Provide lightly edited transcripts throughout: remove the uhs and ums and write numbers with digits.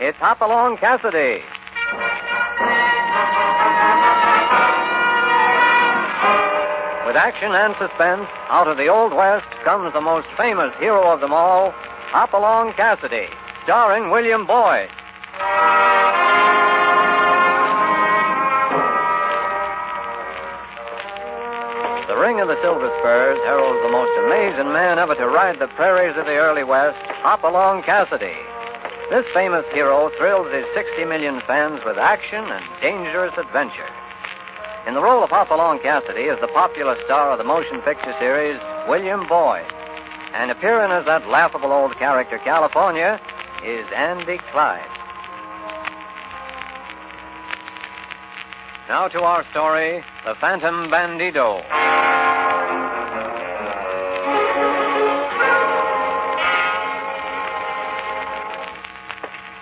It's Hopalong Cassidy. With action and suspense, out of the Old West comes the most famous hero of them all, Hopalong Cassidy, starring William Boyd. The Ring of the Silver Spurs heralds the most amazing man ever to ride the prairies of the early West, Hopalong Cassidy. This famous hero thrills his 60 million fans with action and dangerous adventure. In the role of Hopalong Cassidy is the popular star of the motion picture series, William Boyd. And appearing as that laughable old character, California, is Andy Clyde. Now to our story, The Phantom Bandido.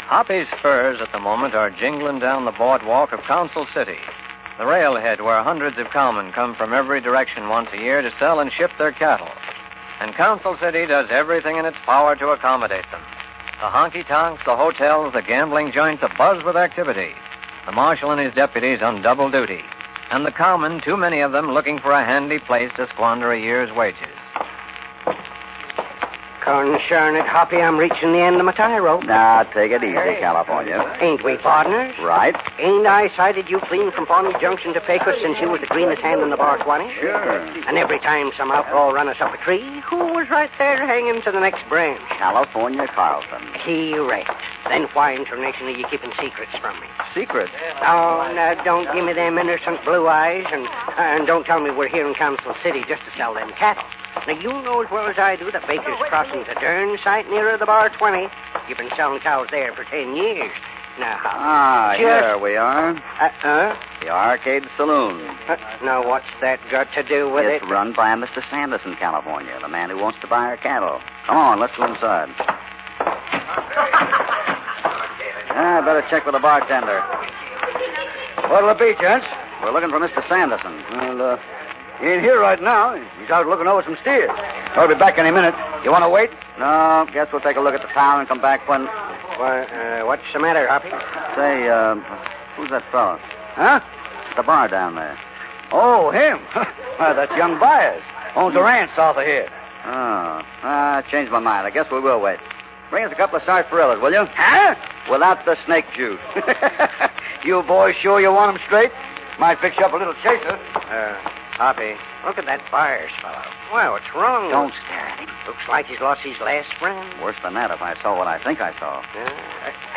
Hoppy's furs at the moment are jingling down the boardwalk of Council City, the railhead where hundreds of cowmen come from every direction once a year to sell and ship their cattle. And Council City does everything in its power to accommodate them. The honky-tonks, the hotels, the gambling joints abuzz with activity. The marshal and his deputies on double duty. And the cowmen, too many of them, looking for a handy place to squander a year's wages. Concern it, Hoppy, I'm reaching the end of my tie rope. Now, take it easy, California. Ain't we partners? Right. Ain't I sighted you clean from Pawnee Junction to Pecos since you was the greenest hand in the bar 20? Sure. And every time some outlaw run us up a tree, who was right there hanging to the next branch? California Carlson. Correct. Then why internationally are you keeping secrets from me? Secrets? Oh, now, don't give me them innocent blue eyes, and don't tell me we're here in Council City just to sell them cattle. Now, you know as well as I do that Baker's Crossing's a darn sight nearer the bar 20. You've been selling cows there for 10 years. Now, here we are. The Arcade Saloon. Now, what's that got to do with It's it? run by Mr. Sanderson, California, the man who wants to buy our cattle. Come on, let's go inside. I better check with the bartender. What'll it be, gents? We're looking for Mr. Sanderson. Well, he ain't here right now. He's out looking over some steers. I'll be back any minute. You want to wait? No, guess we'll take a look at the town and come back when... Why, what's the matter, Hoppy? Say, who's that fellow? Huh? At the bar down there. Oh, him. Well, that's young Byers. Owns a ranch south of here. Oh, I changed my mind. I guess we will wait. Bring us a couple of sarsaparillas, will you? Huh? Without the snake juice. You boys sure you want them straight? Might fix you up a little chaser. Hoppy, look at that Byers fellow. Well, what's wrong? Don't stare at him. Looks like he's lost his last friend. Worse than that if I saw what I think I saw.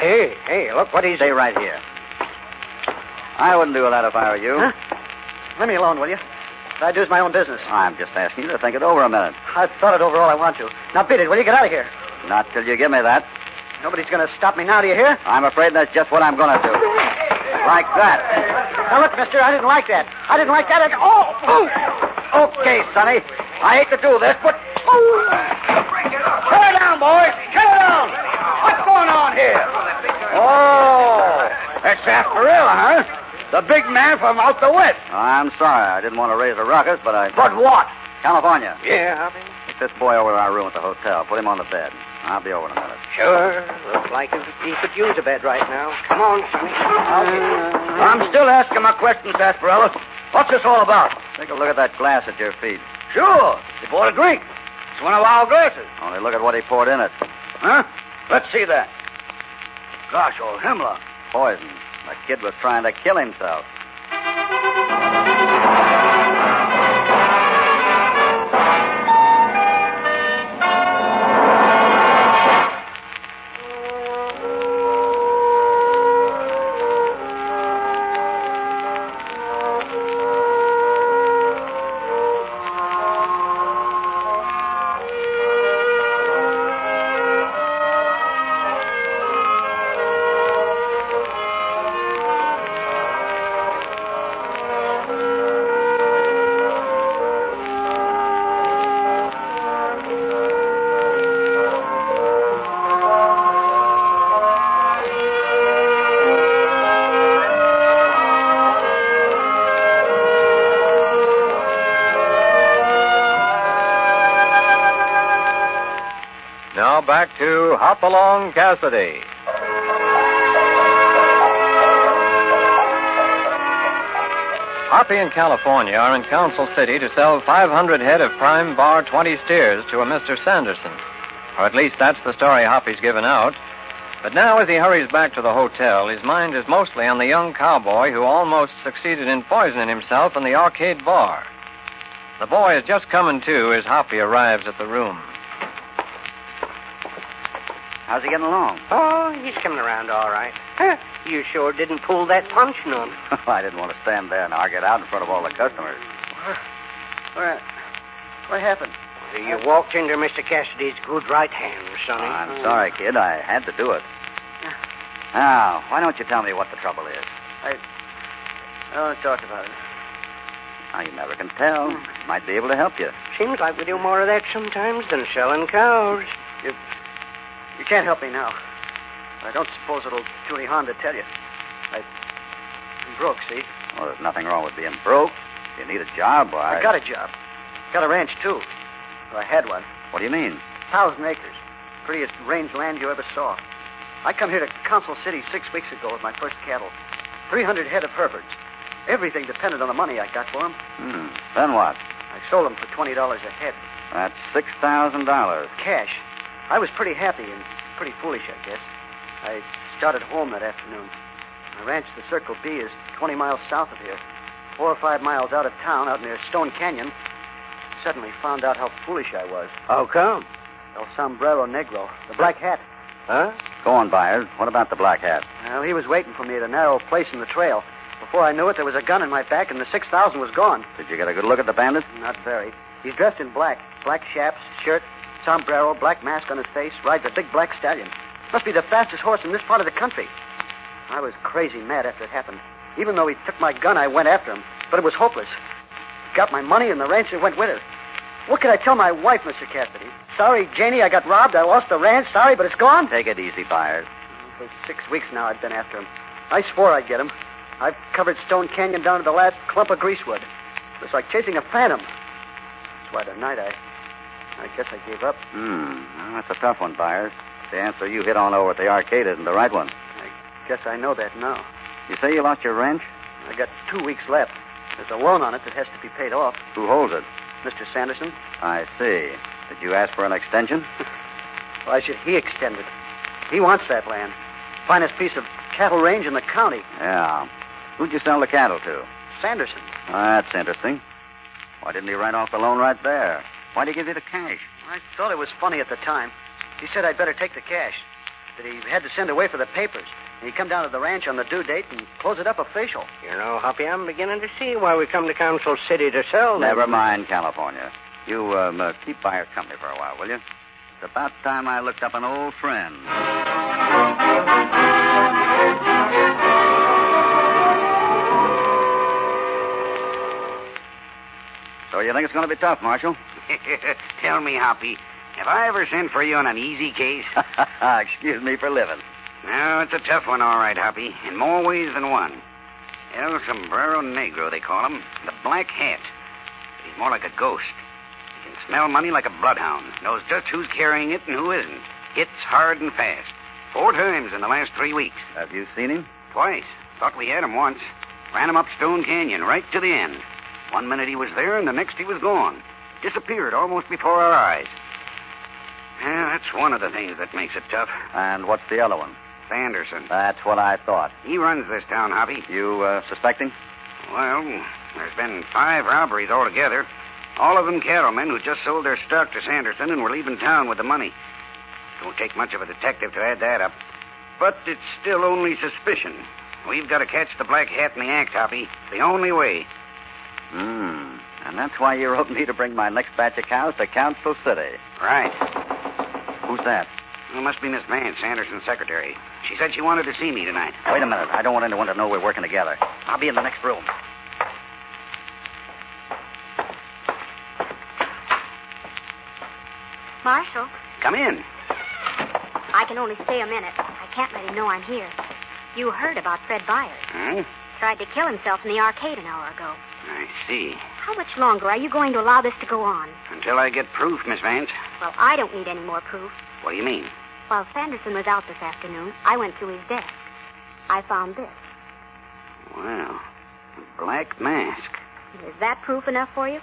Hey, look what he's... Stay right here. I wouldn't do that if I were you. Huh? Leave me alone, will you? What I do is my own business. I'm just asking you to think it over a minute. I've thought it over all I want to. Now, beat it, will you? Get out of here. Not till you give me that. Nobody's going to stop me now, do you hear? I'm afraid that's just what I'm going to do. Like that. Now, look, mister, I didn't like that. I didn't like that at all. Okay, Sonny. I hate to do this, but... Shut it down, boys. Shut it down. What's going on here? Oh, that's sarsaparilla, huh? The big man from out the west. I'm sorry. I didn't want to raise a ruckus, but I... But what? California. Yeah, Hoppy. Take this boy over to our room at the hotel. Put him on the bed. I'll be over in a minute. Sure. Looks like he could use a bed right now. Come on, Sonny. I'm still asking my questions, sarsaparilla. What's this all about? Take a look at that glass at your feet. Sure. He bought a drink. It's one of our glasses. Only look at what he poured in it. Huh? Let's see that. Gosh, old hemlock. Poison. The kid was trying to kill himself. Now back to Hopalong Cassidy. Hoppy and California are in Council City to sell 500 head of prime Bar 20 steers to a Mr. Sanderson. Or at least that's the story Hoppy's given out. But now, as he hurries back to the hotel, his mind is mostly on the young cowboy who almost succeeded in poisoning himself in the arcade bar. The boy is just coming to as Hoppy arrives at the room. How's he getting along? Oh, he's coming around all right. Huh, you sure didn't pull that punch on him. I didn't want to stand there and argue it out in front of all the customers. What happened? You walked into Mr. Cassidy's good right hand, Sonny. I'm sorry, kid. I had to do it. Now, why don't you tell me what the trouble is? I don't talk about it. Now, you never can tell. Might be able to help you. Seems like we do more of that sometimes than selling cows. You can't help me now. I don't suppose it'll do any harm to tell you. I'm broke, see? Well, there's nothing wrong with being broke. If you need a job, why... I got a job. Got a ranch, too. Well, I had one. What do you mean? 1,000 acres. Prettiest range land you ever saw. I come here to Council City 6 weeks ago with my first cattle. 300 head of Herefords. Everything depended on the money I got for them. Then what? I sold them for $20 a head. That's $6,000. Cash. I was pretty happy and pretty foolish, I guess. I started home that afternoon. My ranch, the Circle B, is 20 miles south of here. 4 or 5 miles out of town, out near Stone Canyon. Suddenly found out how foolish I was. How come? El Sombrero Negro, the black hat. Huh? Go on, Byers. What about the black hat? Well, he was waiting for me at a narrow place in the trail. Before I knew it, there was a gun in my back, and the 6,000 was gone. Did you get a good look at the bandit? Not very. He's dressed in black. Black chaps, shirt, sombrero, black mask on his face, rides a big black stallion. Must be the fastest horse in this part of the country. I was crazy mad after it happened. Even though he took my gun, I went after him. But it was hopeless. Got my money, and the ranch that went with it. What can I tell my wife, Mr. Cassidy? Sorry, Janie, I got robbed. I lost the ranch. Sorry, but it's gone. Take it easy, Byers. For 6 weeks now, I've been after him. I swore I'd get him. I've covered Stone Canyon down to the last clump of greasewood. It's like chasing a phantom. That's why tonight I guess I gave up. Well, that's a tough one, Byers. The answer you hit on over at the arcade isn't the right one. I guess I know that now. You say you lost your ranch? I got 2 weeks left. There's a loan on it that has to be paid off. Who holds it? Mr. Sanderson. I see. Did you ask for an extension? Why should he extend it? He wants that land. Finest piece of cattle range in the county. Yeah. Who'd you sell the cattle to? Sanderson. That's interesting. Why didn't he write off the loan right there? Why'd he give you the cash? I thought it was funny at the time. He said I'd better take the cash. That he had to send away for the papers. And he'd come down to the ranch on the due date and close it up official. You know, Hoppy, I'm beginning to see why we come to Council City to sell them. Never mind, California. You keep Byers company for a while, will you? It's about time I looked up an old friend. So you think it's going to be tough, Marshal? Tell me, Hoppy, have I ever sent for you on an easy case? Excuse me for living. No, it's a tough one, all right, Hoppy, in more ways than one. El Sombrero Negro, they call him. The Black Hat. He's more like a ghost. He can smell money like a bloodhound. Knows just who's carrying it and who isn't. Hits hard and fast. 4 times in the last 3 weeks. Have you seen him? Twice. Thought we had him once. Ran him up Stone Canyon right to the end. 1 minute he was there, and the next he was gone. Disappeared almost before our eyes. Yeah, that's one of the things that makes it tough. And what's the other one? Sanderson. That's what I thought. He runs this town, Hoppy. You suspect him? Well, there's been 5 robberies altogether. All of them cattlemen who just sold their stock to Sanderson and were leaving town with the money. Don't take much of a detective to add that up. But it's still only suspicion. We've got to catch the Black Hat in the act, Hoppy. It's the only way. And that's why you wrote me to bring my next batch of cows to Council City. Right. Who's that? It must be Miss Vance, Sanderson's secretary. She said she wanted to see me tonight. Wait a minute. I don't want anyone to know we're working together. I'll be in the next room. Marshal, Come in. I can only stay a minute. I can't let him know I'm here. You heard about Fred Byers. Huh? Tried to kill himself in the arcade an hour ago. I see. How much longer are you going to allow this to go on? Until I get proof, Miss Vance. Well, I don't need any more proof. What do you mean? While Sanderson was out this afternoon, I went through his desk. I found this. Well, A black mask. Is that proof enough for you?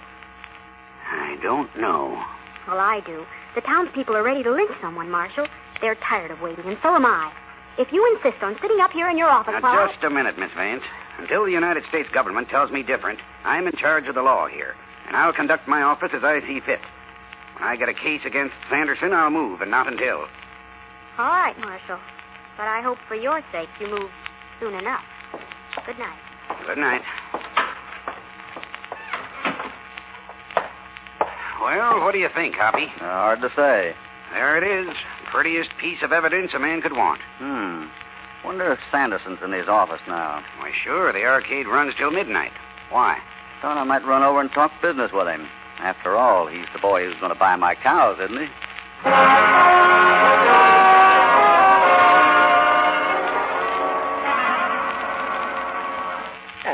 I don't know. Well, I do. The townspeople are ready to lynch someone, Marshal. They're tired of waiting, and so am I. If you insist on sitting up here in your office Now, just a minute, Miss Vance. Until the United States government tells me different, I'm in charge of the law here, and I'll conduct my office as I see fit. When I get a case against Sanderson, I'll move, and not until. All right, Marshal. But I hope for your sake you move soon enough. Good night. Good night. Well, what do you think, Hoppy? Hard to say. There it is. Prettiest piece of evidence a man could want. Wonder if Sanderson's in his office now. Why, sure. The arcade runs till midnight. Why? Thought I might run over and talk business with him. After all, he's the boy who's going to buy my cows, isn't he?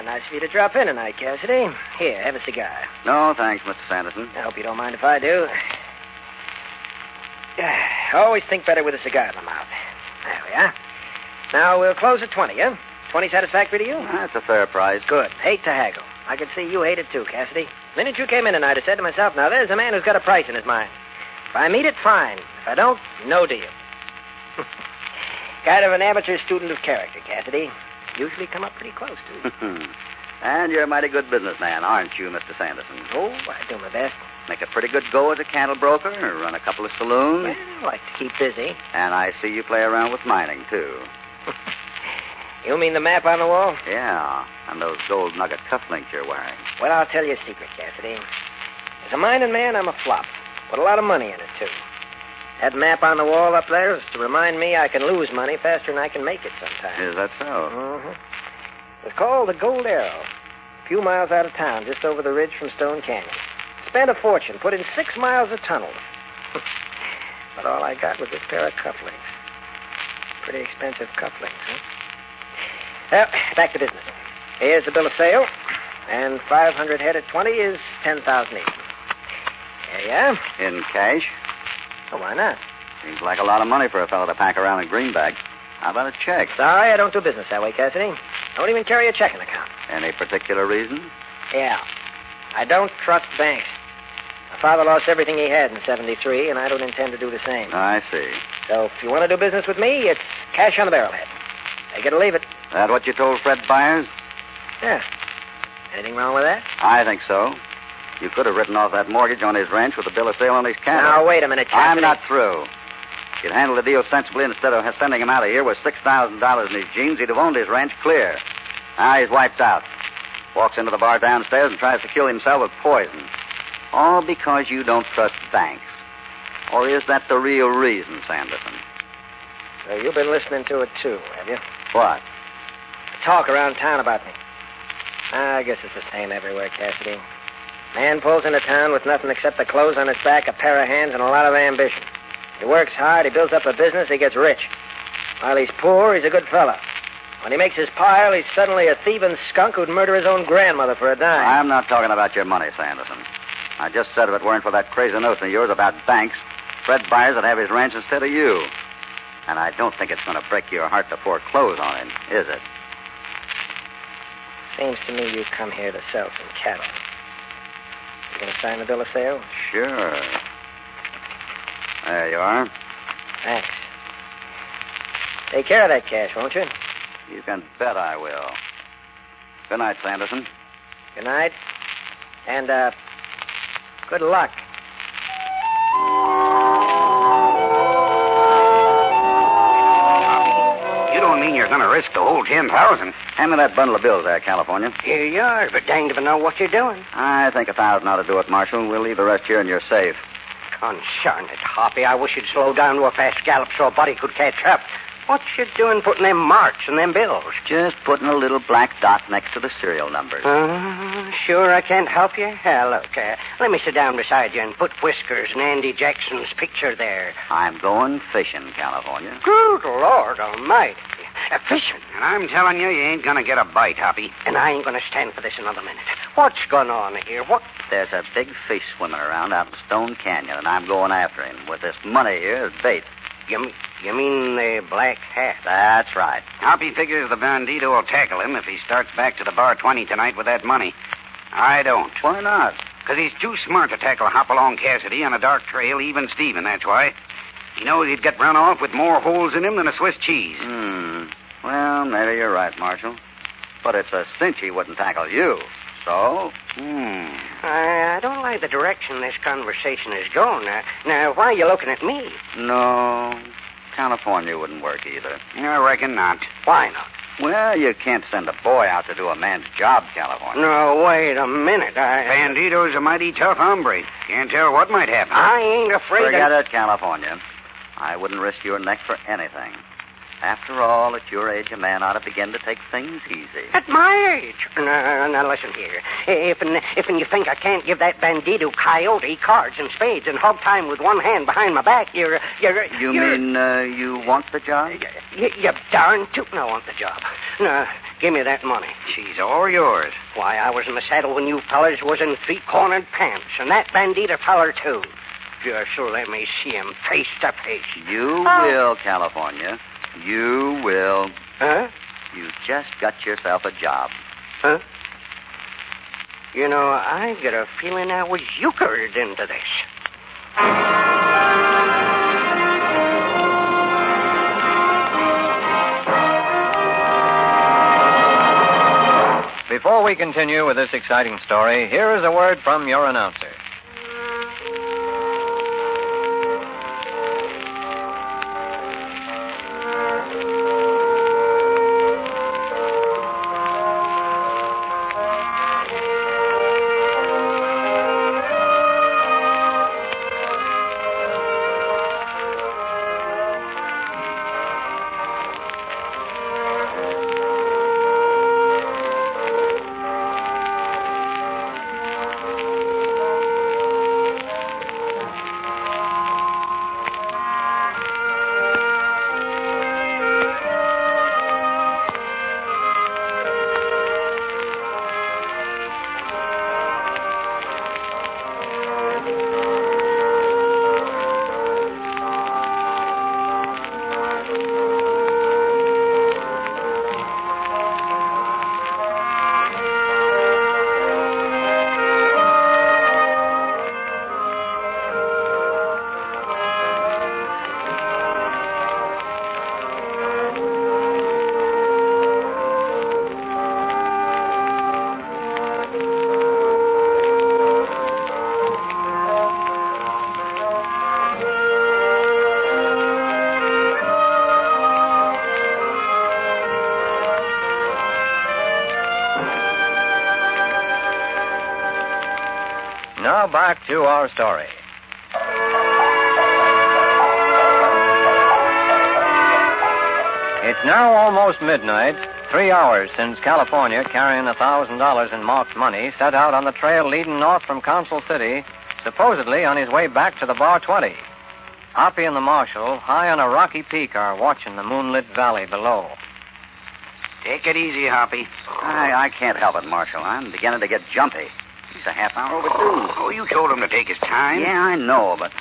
Nice of you to drop in tonight, Cassidy. Here, have a cigar. No, thanks, Mr. Sanderson. I hope you don't mind if I do. Always think better with a cigar in the mouth. There we are. Now, we'll close at 20, huh? 20 satisfactory to you? That's a fair price. Good. Hate to haggle. I could see you hate it too, Cassidy. The minute you came in tonight, I said to myself, now there's a man who's got a price in his mind. If I meet it, fine. If I don't, no deal. Kind of an amateur student of character, Cassidy. Usually come up pretty close to it. And you're a mighty good businessman, aren't you, Mr. Sanderson? Oh, I do my best. Make a pretty good go as a cattle broker, or run a couple of saloons. Well, I like to keep busy. And I see you play around with mining, too. You mean the map on the wall? Yeah, and those gold nugget cufflinks you're wearing. Well, I'll tell you a secret, Cassidy. As a mining man, I'm a flop. Put a lot of money in it, too. That map on the wall up there is to remind me I can lose money faster than I can make it sometimes. Is that so? Mm-hmm. It's called the Gold Arrow. A few miles out of town, just over the ridge from Stone Canyon. Spent a fortune, put in 6 miles of tunnels. But all I got was this pair of cufflinks. Pretty expensive cufflinks, huh? Well, back to business. Here's the bill of sale. And 500 head at 20 is 10,000 even. There you are. In cash? Oh, why not? Seems like a lot of money for a fellow to pack around in greenback. How about a check? Sorry, I don't do business that way, Cassidy. Don't even carry a checking account. Any particular reason? Yeah. I don't trust banks. My father lost everything he had in 73, and I don't intend to do the same. I see. So if you want to do business with me, it's cash on the barrelhead. Take it or leave it. That what you told Fred Byers? Yeah. Anything wrong with that? I think so. You could have written off that mortgage on his ranch with a bill of sale on his cattle. Now, wait a minute, Cassidy. I'm not through. If you'd handled the deal sensibly instead of sending him out of here with $6,000 in his jeans, he'd have owned his ranch clear. Now he's wiped out. Walks into the bar downstairs and tries to kill himself with poison. All because you don't trust banks. Or is that the real reason, Sanderson? So you've been listening to it, too, have you? What? Talk around town about me. I guess it's the same everywhere, Cassidy. Man pulls into town with nothing except the clothes on his back, a pair of hands, and a lot of ambition. He works hard, he builds up a business, he gets rich. While he's poor, he's a good fella. When he makes his pile, he's suddenly a thieving skunk who'd murder his own grandmother for a dime. I'm not talking about your money, Sanderson. I just said if it weren't for that crazy notion of yours about banks, Fred Byers would have his ranch instead of you. And I don't think it's going to break your heart to foreclose on him, is it? Seems to me you come here to sell some cattle. You going to sign the bill of sale? Sure. There you are. Thanks. Take care of that cash, won't you? You can bet I will. Good night, Sanderson. Good night. And, good luck. You don't mean you're going to risk the whole 10,000? Hand me that bundle of bills there, California. Here you are, but danged if I know what you're doing. I think 1,000 ought to do it, Marshal. We'll leave the rest here in your safe. Concern it, Hoppy. I wish you'd slow down to a fast gallop so a body could catch up. What you doing putting them marks in them bills? Just putting a little black dot next to the serial numbers. Sure I can't help you? Look, let me sit down beside you and put Whiskers and Andy Jackson's picture there. I'm going fishing, California. Good Lord Almighty. Fishing. And I'm telling you, you ain't going to get a bite, Hoppy. And I ain't going to stand for this another minute. What's going on here? What? There's a big fish swimming around out in Stone Canyon, and I'm going after him with this money here as bait. You mean the black hat? That's right. Hoppy figures the bandito will tackle him if he starts back to the Bar 20 tonight with that money. I don't. Why not? Because he's too smart to tackle Hopalong Cassidy on a dark trail, even Steven, that's why. He knows he'd get run off with more holes in him than a Swiss cheese. Well, maybe you're right, Marshal. But it's a cinch he wouldn't tackle you. So? I don't like the direction this conversation is going. Now, why are you looking at me? No. California wouldn't work either. I reckon not. Why not? Well, you can't send a boy out to do a man's job, California. No, wait a minute. Bandito's a mighty tough hombre. Can't tell what might happen. I ain't afraid Forget it, California. I wouldn't risk your neck for anything. After all, at your age, a man ought to begin to take things easy. At my age? Now listen here. If you think I can't give that bandito coyote cards and spades and hog time with one hand behind my back, You mean you want the job? You darn tootin' I want the job. Now, give me that money. She's all yours. Why, I was in the saddle when you fellers was in three-cornered pants, and that bandito feller, too. Just let me see him face to face. You will, California. You will. Huh? You just got yourself a job. Huh? You know, I get a feeling I was euchred into this. Before we continue with this exciting story, here is a word from your announcer. Now back to our story. It's now almost midnight, 3 hours since California, carrying $1,000 in marked money, set out on the trail leading north from Council City, supposedly on his way back to the Bar 20. Hoppy and the marshal, high on a rocky peak, are watching the moonlit valley below. Take it easy, Hoppy. I can't help it, Marshal. I'm beginning to get jumpy. He's a half hour overdue. Oh, you told him to take his time. Yeah, I know, but...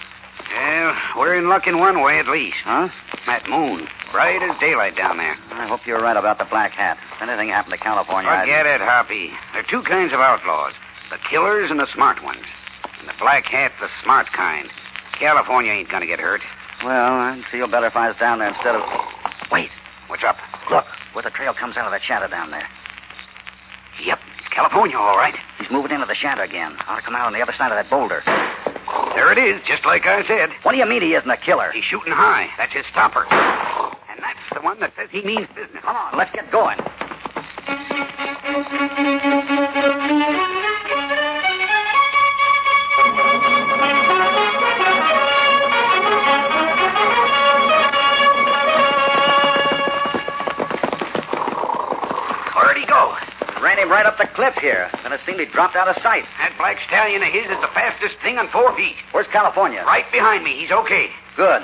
Well, we're in luck in one way at least. Huh? That moon. Bright as daylight down there. I hope you're right about the black hat. If anything happened to California, Forget it, Hoppy. There are two kinds of outlaws. The killers and the smart ones. And the black hat, the smart kind. California ain't gonna get hurt. Well, I'd feel better if I was down there instead of... Wait. What's up? Look, where the trail comes out of that shadow down there. Yep, it's California, all right. He's moving into the shadow again. Ought to come out on the other side of that boulder. There it is, just like I said. What do you mean he isn't a killer? He's shooting high. That's his stopper. And that's the one that says he means business. Come on, let's get going. Where'd he go? Ran him right up the cliff here. Then it seemed he dropped out of sight. That black stallion of his is the fastest thing on 4 feet. Where's California? Right behind me. He's okay. Good.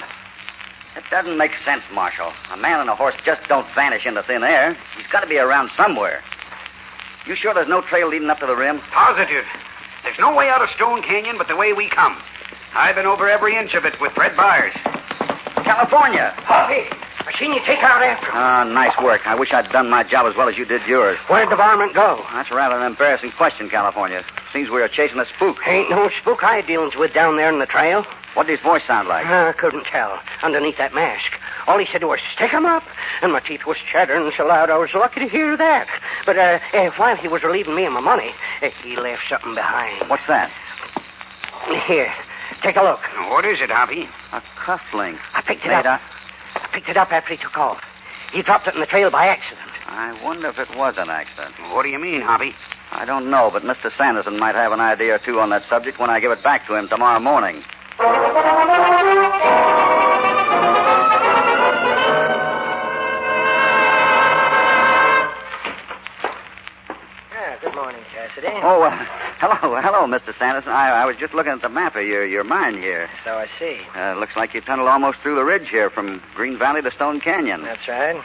It doesn't make sense, Marshal. A man and a horse just don't vanish into thin air. He's got to be around somewhere. You sure there's no trail leading up to the rim? Positive. There's no way out of Stone Canyon but the way we come. I've been over every inch of it with Fred Byers. California. Hoppy, I seen you take out after him. Ah, nice work. I wish I'd done my job as well as you did yours. Where'd the varmint go? That's rather an embarrassing question, California. Seems we were chasing a spook. Ain't no spook I dealings with down there in the trail. What did his voice sound like? I couldn't tell. Underneath that mask. All he said was, stick 'em up. And my teeth was chattering so loud I was lucky to hear that. But while he was relieving me of my money, he left something behind. What's that? Here, take a look. What is it, Hoppy? A cufflink. I picked it up. I picked it up after he took off. He dropped it in the trail by accident. I wonder if it was an accident. What do you mean, Hoppy? I don't know, but Mr. Sanderson might have an idea or two on that subject when I give it back to him tomorrow morning. Good morning, Cassidy. Oh, hello, Mr. Sanderson. I was just looking at the map of your mine here. So I see. Looks like you tunneled almost through the ridge here from Green Valley to Stone Canyon. That's right.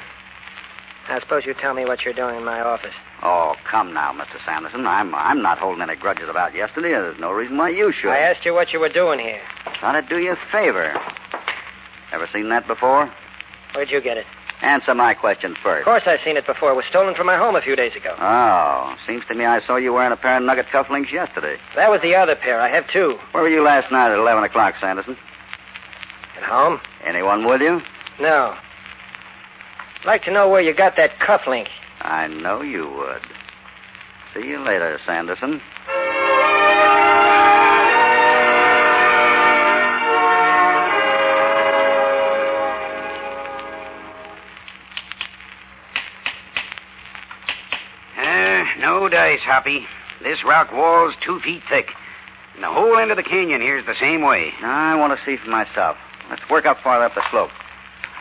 Now, suppose you tell me what you're doing in my office. Oh, come now, Mr. Sanderson. I'm not holding any grudges about yesterday. There's no reason why you should. I asked you what you were doing here. Thought I'd do you a favor. Ever seen that before? Where'd you get it? Answer my question Of first. course I've seen it before. It was stolen from my home a few days ago. Oh, seems to me I saw you wearing a pair of nugget cufflinks yesterday. That was the other pair. I have two. Where were you last night at 11 o'clock, Sanderson? At home? Anyone with you? No. I'd like to know where you got that cufflink. I know you would. See you later, Sanderson. No dice, Hoppy. This rock wall's 2 feet thick. And the whole end of the canyon here's the same way. I want to see for myself. Let's work up farther up the slope.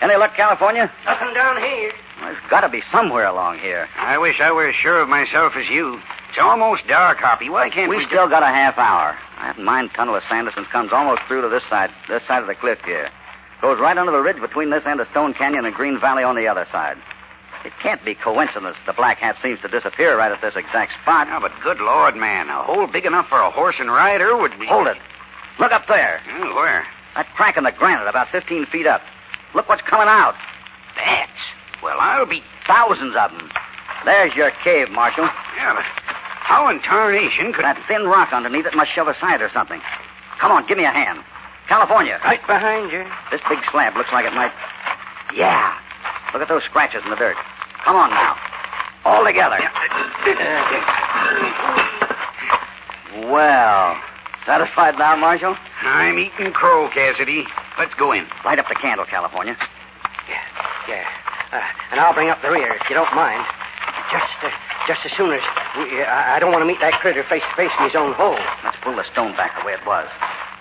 Any luck, California? Nothing down here. Well, there's got to be somewhere along here. I wish I were as sure of myself as you. It's almost dark, Hoppy. Why can't we... We still got a half hour. That mine tunnel of Sanderson's comes almost through to this side of the cliff here. Goes right under the ridge between this end of Stone Canyon and Green Valley on the other side. It can't be coincidence the Black Hat seems to disappear right at this exact spot. Yeah, but good Lord, man. A hole big enough for a horse and rider would be... Hold it. Look up there. Where? That crack in the granite about 15 feet up. Look what's coming out. Bats. Well, I'll be... Thousands of them. There's your cave, Marshal. Yeah, but how in tarnation could... That thin rock underneath it must shove aside or something. Come on, give me a hand. California. Right behind you. This big slab looks like it might... Yeah. Look at those scratches in the dirt. Come on now. All together. Well, satisfied now, Marshal? I'm eating crow, Cassidy. Let's go in. Light up the candle, California. Yeah. And I'll bring up the rear, if you don't mind. Just as soon as... I don't want to meet that critter face to face in his own hole. Let's pull the stone back the way it was.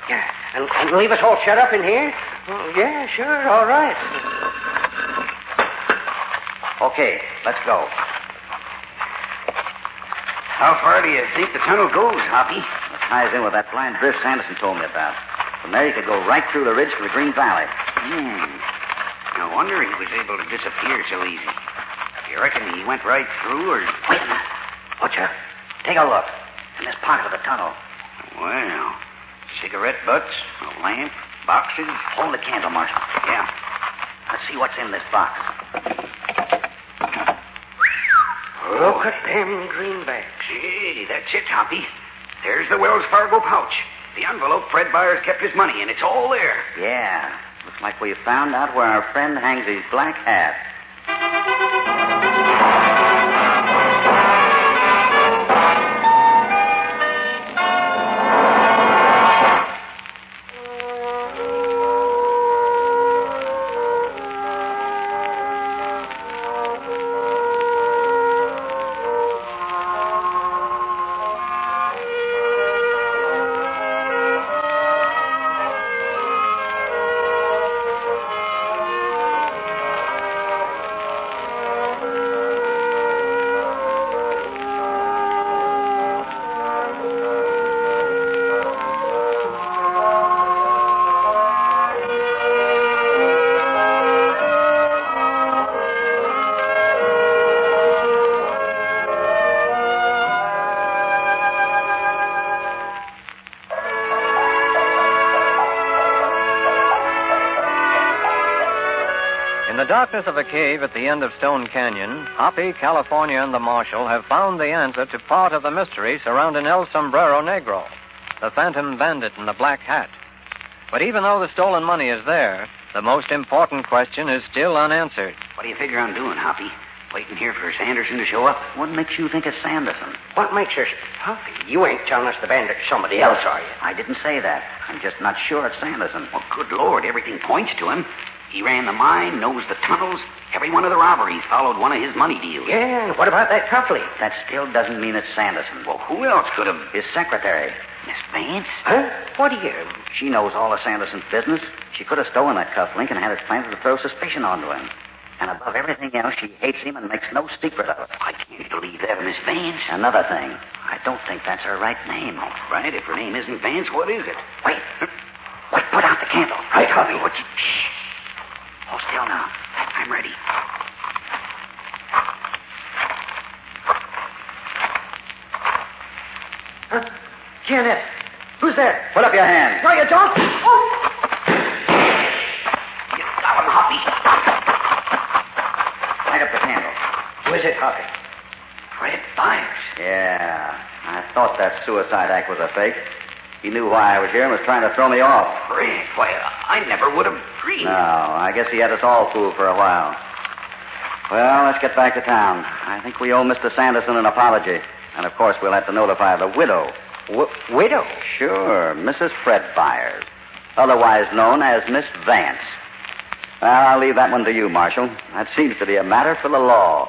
Yeah. And leave us all shut up in here? Oh, yeah, sure, all right. Okay, let's go. How far do you think the tunnel goes, Hoppy? It ties in with that blind drift Sanderson told me about. From there, you could go right through the ridge to the Green Valley. No wonder he was able to disappear so easy. You reckon he went right through, or... Wait a minute. Butcher, take a look. In this pocket of the tunnel. Well, cigarette butts, a lamp, boxes. Hold the candle, Marshal. Yeah. Let's see what's in this box. Look at them greenbacks. Gee, that's it, Hoppy. There's the Wells Fargo pouch. The envelope Fred Byers kept his money in. It's all there. Yeah. Looks like we found out where our friend hangs his black hat. darkness of a cave at the end of Stone Canyon, Hoppy, California, and the Marshal have found the answer to part of the mystery surrounding El Sombrero Negro, the phantom bandit in the black hat. But even though the stolen money is there, the most important question is still unanswered. What do you figure on doing, Hoppy? Waiting here for Sanderson to show up? What makes you think it's Sanderson? What makes her... Hoppy, you ain't telling us the bandit's somebody else, are you? I didn't say that. I'm just not sure it's Sanderson. Well, good Lord, everything points to him. He ran the mine, knows the tunnels. Every one of the robberies followed one of his money deals. Yeah, and what about that cufflink? That still doesn't mean it's Sanderson. Well, who else could have... His secretary. Miss Vance? Huh? What do you... She knows all of Sanderson's business. She could have stolen that cufflink and had it planted to throw suspicion onto him. And above everything else, she hates him and makes no secret of it. I can't believe that, Miss Vance. Another thing, I don't think that's her right name. All right, if her name isn't Vance, what is it? Wait. Wait, put out the candle. Right, Hoppy. Shh. Hold still now. I'm ready. Janet, who's there? Put up your hand. No, you don't. Oh! You got him, Hoppy. Light up the candle. Who is it, Hoppy? Fred Byers. Yeah, I thought that suicide act was a fake. He knew why I was here and was trying to throw me off. Fred, why, I never would have dreamed. No, I guess he had us all fooled for a while. Well, let's get back to town. I think we owe Mr. Sanderson an apology. And, of course, we'll have to notify the widow. Widow? Sure, Mrs. Fred Byers, otherwise known as Miss Vance. Well, I'll leave that one to you, Marshal. That seems to be a matter for the law.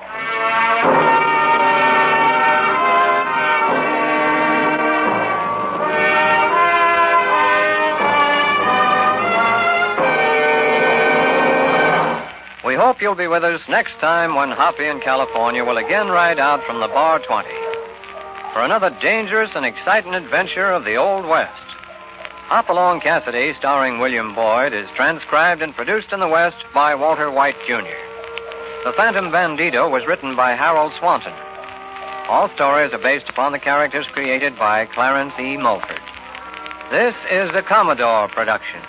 We hope you'll be with us next time when Hoppy and California will again ride out from the Bar 20 for another dangerous and exciting adventure of the Old West. Hop Along Cassidy, starring William Boyd, is transcribed and produced in the West by Walter White, Jr. The Phantom Bandito was written by Harold Swanton. All stories are based upon the characters created by Clarence E. Mulford. This is a Commodore production.